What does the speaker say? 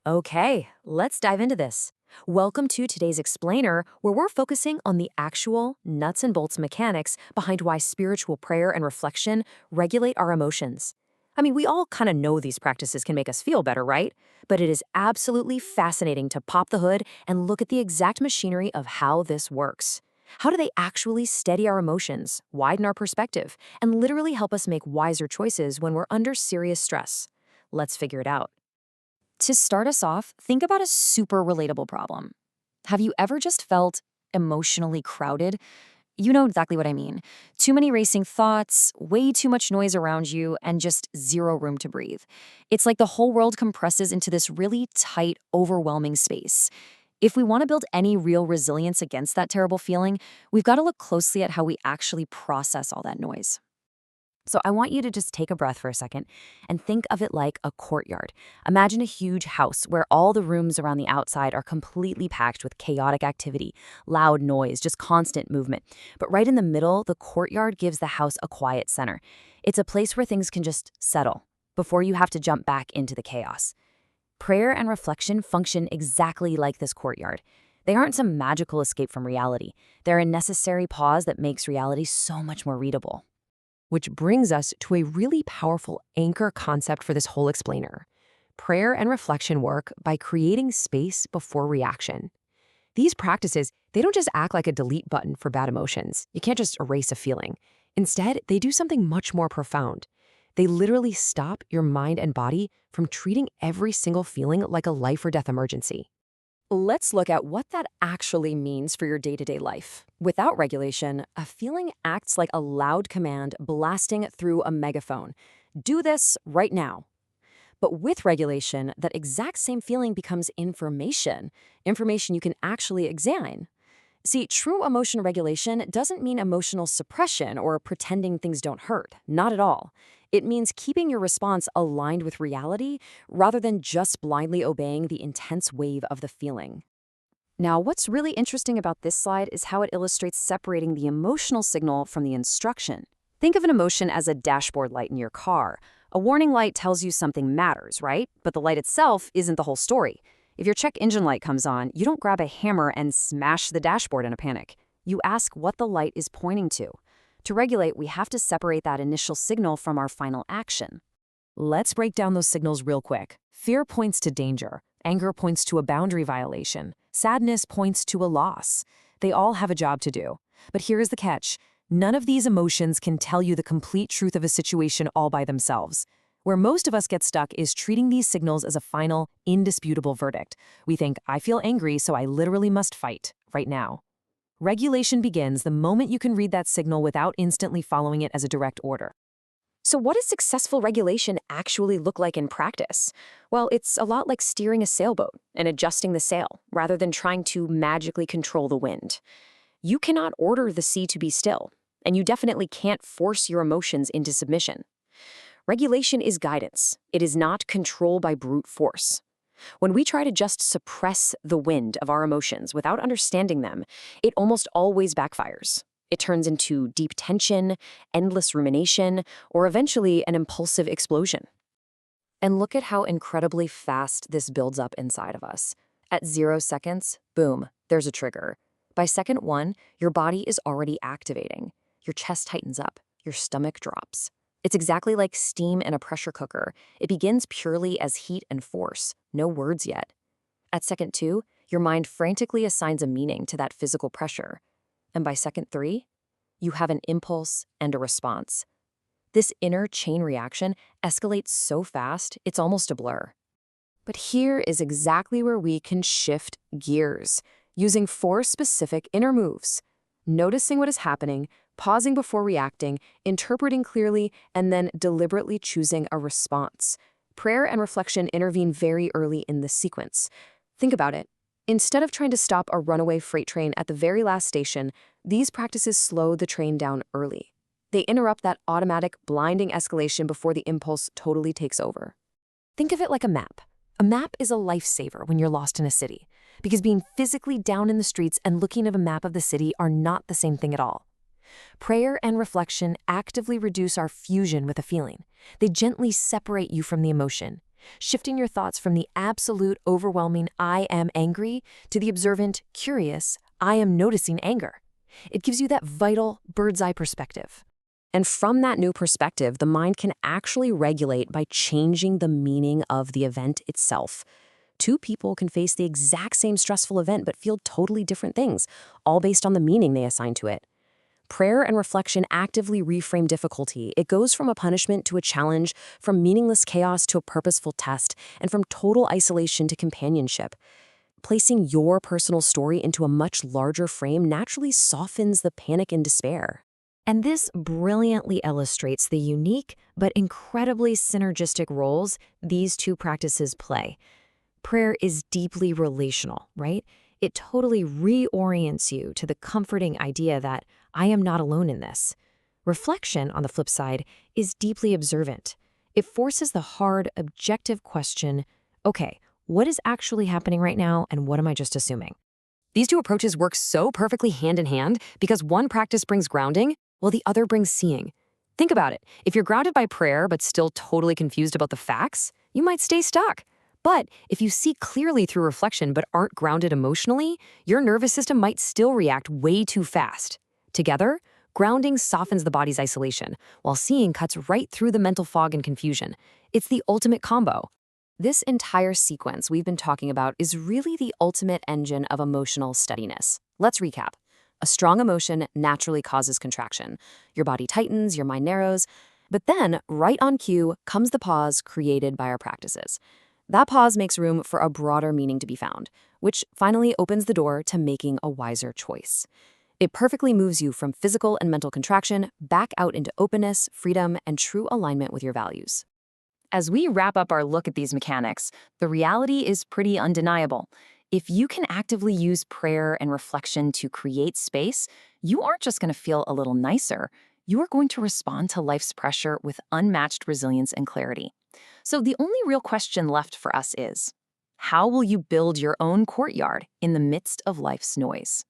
Okay, let's dive into this. Welcome to today's explainer, where we're focusing on the actual nuts and bolts mechanics behind why spiritual prayer and reflection regulate our emotions. I mean, we all kind of know these practices can make us feel better, right? But it is absolutely fascinating to pop the hood and look at the exact machinery of how this works. How do they actually steady our emotions, widen our perspective, and literally help us make wiser choices when we're under serious stress? Let's figure it out. To start us off, think about a super relatable problem. Have you ever just felt emotionally crowded? You know exactly what I mean. Too many racing thoughts, way too much noise around you, and just zero room to breathe. It's like the whole world compresses into this really tight, overwhelming space. If we want to build any real resilience against that terrible feeling, we've got to look closely at how we actually process all that noise. So I want you to just take a breath for a second and think of it like a courtyard. Imagine a huge house where all the rooms around the outside are completely packed with chaotic activity, loud noise, just constant movement. But right in the middle, the courtyard gives the house a quiet center. It's a place where things can just settle before you have to jump back into the chaos. Prayer and reflection function exactly like this courtyard. They aren't some magical escape from reality. They're a necessary pause that makes reality so much more readable. Which brings us to a really powerful anchor concept for this whole explainer. Prayer and reflection work by creating space before reaction. These practices, they don't just act like a delete button for bad emotions. You can't just erase a feeling. Instead, they do something much more profound. They literally stop your mind and body from treating every single feeling like a life or death emergency. Let's look at what that actually means for your day-to-day life. Without regulation, a feeling acts like a loud command blasting through a megaphone. Do this right now. But with regulation, that exact same feeling becomes information you can actually examine. See, true emotion regulation doesn't mean emotional suppression or pretending things don't hurt. Not at all. It means keeping your response aligned with reality rather than just blindly obeying the intense wave of the feeling. Now, what's really interesting about this slide is how it illustrates separating the emotional signal from the instruction. Think of an emotion as a dashboard light in your car. A warning light tells you something matters, right? But the light itself isn't the whole story. If your check engine light comes on, you don't grab a hammer and smash the dashboard in a panic. You ask what the light is pointing to. To regulate, we have to separate that initial signal from our final action. Let's break down those signals real quick. Fear points to danger. Anger points to a boundary violation. Sadness points to a loss. They all have a job to do. But here is the catch. None of these emotions can tell you the complete truth of a situation all by themselves. Where most of us get stuck is treating these signals as a final, indisputable verdict. We think, I feel angry, so I literally must fight, right now. Regulation begins the moment you can read that signal without instantly following it as a direct order. So what does successful regulation actually look like in practice? Well, it's a lot like steering a sailboat and adjusting the sail, rather than trying to magically control the wind. You cannot order the sea to be still, and you definitely can't force your emotions into submission. Regulation is guidance. It is not control by brute force. When we try to just suppress the wind of our emotions without understanding them, it almost always backfires. It turns into deep tension, endless rumination, or eventually an impulsive explosion. And look at how incredibly fast this builds up inside of us. At 0 seconds, boom, there's a trigger. By second 1, your body is already activating. Your chest tightens up, your stomach drops. It's exactly like steam in a pressure cooker. It begins purely as heat and force, no words yet. At second 2, your mind frantically assigns a meaning to that physical pressure. And by second 3, you have an impulse and a response. This inner chain reaction escalates so fast, it's almost a blur. But here is exactly where we can shift gears, using 4 specific inner moves. Noticing what is happening, pausing before reacting, interpreting clearly, and then deliberately choosing a response. Prayer and reflection intervene very early in this sequence. Think about it. Instead of trying to stop a runaway freight train at the very last station, these practices slow the train down early. They interrupt that automatic, blinding escalation before the impulse totally takes over. Think of it like a map. A map is a lifesaver when you're lost in a city, because being physically down in the streets and looking at a map of the city are not the same thing at all. Prayer and reflection actively reduce our fusion with a feeling. They gently separate you from the emotion. shifting your thoughts from the absolute, overwhelming "I am angry" to the observant, curious "I am noticing anger." It gives you that vital, bird's-eye perspective. And from that new perspective, the mind can actually regulate by changing the meaning of the event itself. Two people can face the exact same stressful event but feel totally different things, all based on the meaning they assign to it. Prayer and reflection actively reframe difficulty. It goes from a punishment to a challenge, from meaningless chaos to a purposeful test, and from total isolation to companionship. Placing your personal story into a much larger frame naturally softens the panic and despair. And this brilliantly illustrates the unique but incredibly synergistic roles these two practices play. Prayer is deeply relational, right? It totally reorients you to the comforting idea that I am not alone in this. Reflection, on the flip side, is deeply observant. It forces the hard, objective question, okay, what is actually happening right now and what am I just assuming? These two approaches work so perfectly hand in hand because one practice brings grounding, while the other brings seeing. Think about it. If you're grounded by prayer but still totally confused about the facts, you might stay stuck. But if you see clearly through reflection but aren't grounded emotionally, your nervous system might still react way too fast. Together, grounding softens the body's isolation, while seeing cuts right through the mental fog and confusion. It's the ultimate combo. This entire sequence we've been talking about is really the ultimate engine of emotional steadiness. Let's recap. A strong emotion naturally causes contraction. Your body tightens, your mind narrows. But then, right on cue, comes the pause created by our practices. That pause makes room for a broader meaning to be found, which finally opens the door to making a wiser choice. It perfectly moves you from physical and mental contraction back out into openness, freedom, and true alignment with your values. As we wrap up our look at these mechanics, the reality is pretty undeniable. If you can actively use prayer and reflection to create space, you aren't just going to feel a little nicer. You are going to respond to life's pressure with unmatched resilience and clarity. So the only real question left for us is, how will you build your own courtyard in the midst of life's noise?